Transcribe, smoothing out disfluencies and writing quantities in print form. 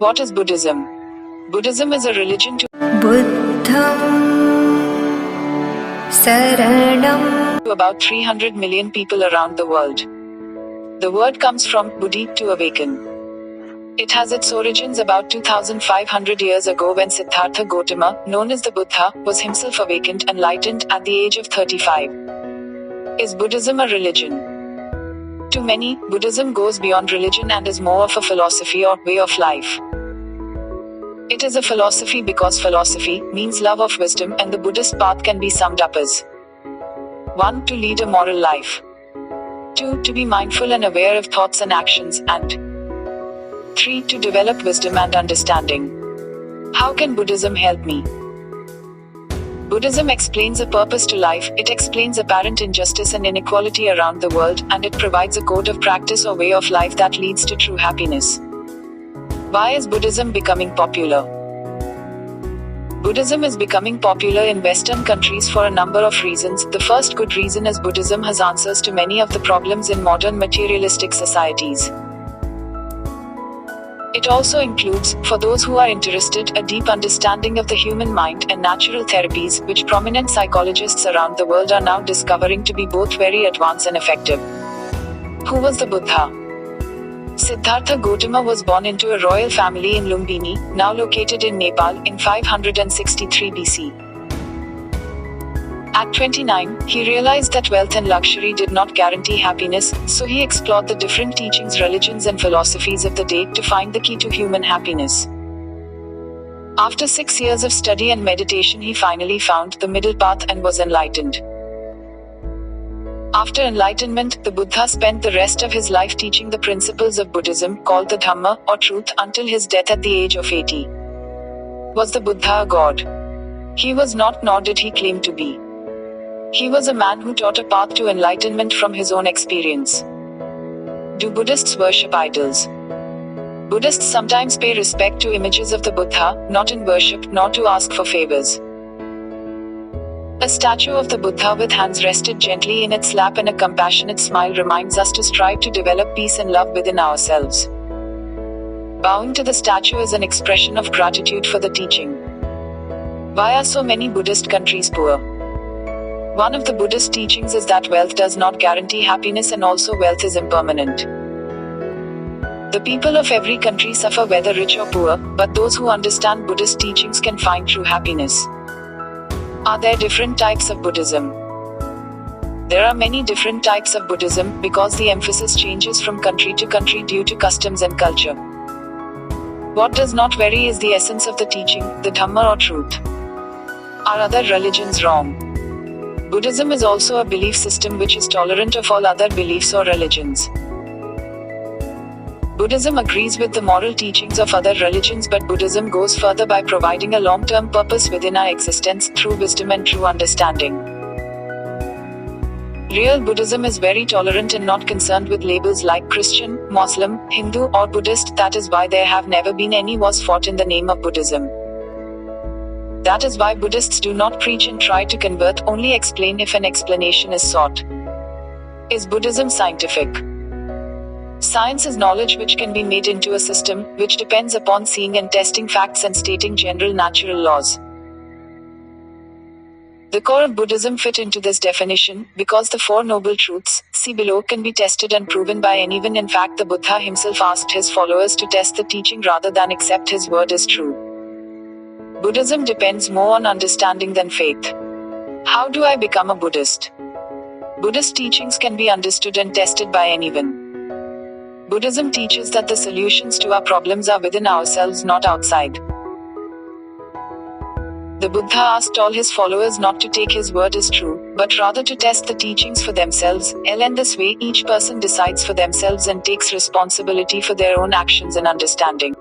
What is Buddhism? Buddhism is a religion to about 300 million people around the world. The word comes from Buddhi, to awaken. It has its origins about 2500 years ago when Siddhartha Gautama, known as the Buddha, was himself awakened, enlightened, at the age of 35. Is Buddhism a religion? To many, Buddhism goes beyond religion and is more of a philosophy or way of life. It is a philosophy because philosophy means love of wisdom, and the Buddhist path can be summed up as 1. To lead a moral life. 2. To be mindful and aware of thoughts and actions, and 3. To develop wisdom and understanding. How can Buddhism help me? Buddhism explains a purpose to life, it explains apparent injustice and inequality around the world, and it provides a code of practice or way of life that leads to true happiness. Why is Buddhism becoming popular? Buddhism is becoming popular in Western countries for a number of reasons. The first good reason is Buddhism has answers to many of the problems in modern materialistic societies. It also includes, for those who are interested, a deep understanding of the human mind and natural therapies, which prominent psychologists around the world are now discovering to be both very advanced and effective. Who was the Buddha? Siddhartha Gautama was born into a royal family in Lumbini, now located in Nepal, in 563 BC. At 29, he realized that wealth and luxury did not guarantee happiness, so he explored the different teachings, religions, and philosophies of the day to find the key to human happiness. After 6 years of study and meditation, he finally found the middle path and was enlightened. After enlightenment, the Buddha spent the rest of his life teaching the principles of Buddhism, called the Dhamma, or truth, until his death at the age of 80. Was the Buddha a god? He was not, nor did he claim to be. He was a man who taught a path to enlightenment from his own experience. Do Buddhists worship idols? Buddhists sometimes pay respect to images of the Buddha, not in worship, nor to ask for favors. A statue of the Buddha with hands rested gently in its lap and a compassionate smile reminds us to strive to develop peace and love within ourselves. Bowing to the statue is an expression of gratitude for the teaching. Why are so many Buddhist countries poor? One of the Buddhist teachings is that wealth does not guarantee happiness, and also wealth is impermanent. The people of every country suffer whether rich or poor, but those who understand Buddhist teachings can find true happiness. Are there different types of Buddhism? There are many different types of Buddhism, because the emphasis changes from country to country due to customs and culture. What does not vary is the essence of the teaching, the Dhamma or truth. Are other religions wrong? Buddhism is also a belief system which is tolerant of all other beliefs or religions. Buddhism agrees with the moral teachings of other religions, but Buddhism goes further by providing a long-term purpose within our existence through wisdom and true understanding. Real Buddhism is very tolerant and not concerned with labels like Christian, Muslim, Hindu, or Buddhist. That is why there have never been any wars fought in the name of Buddhism. That is why Buddhists do not preach and try to convert, only explain if an explanation is sought. Is Buddhism scientific? Science is knowledge which can be made into a system, which depends upon seeing and testing facts and stating general natural laws. The core of Buddhism fit into this definition, because the Four Noble Truths, see below, can be tested and proven by anyone. In fact, the Buddha himself asked his followers to test the teaching rather than accept his word as true. Buddhism depends more on understanding than faith. How do I become a Buddhist? Buddhist teachings can be understood and tested by anyone. Buddhism teaches that the solutions to our problems are within ourselves, not outside. The Buddha asked all his followers not to take his word as true, but rather to test the teachings for themselves. And this way, each person decides for themselves and takes responsibility for their own actions and understanding.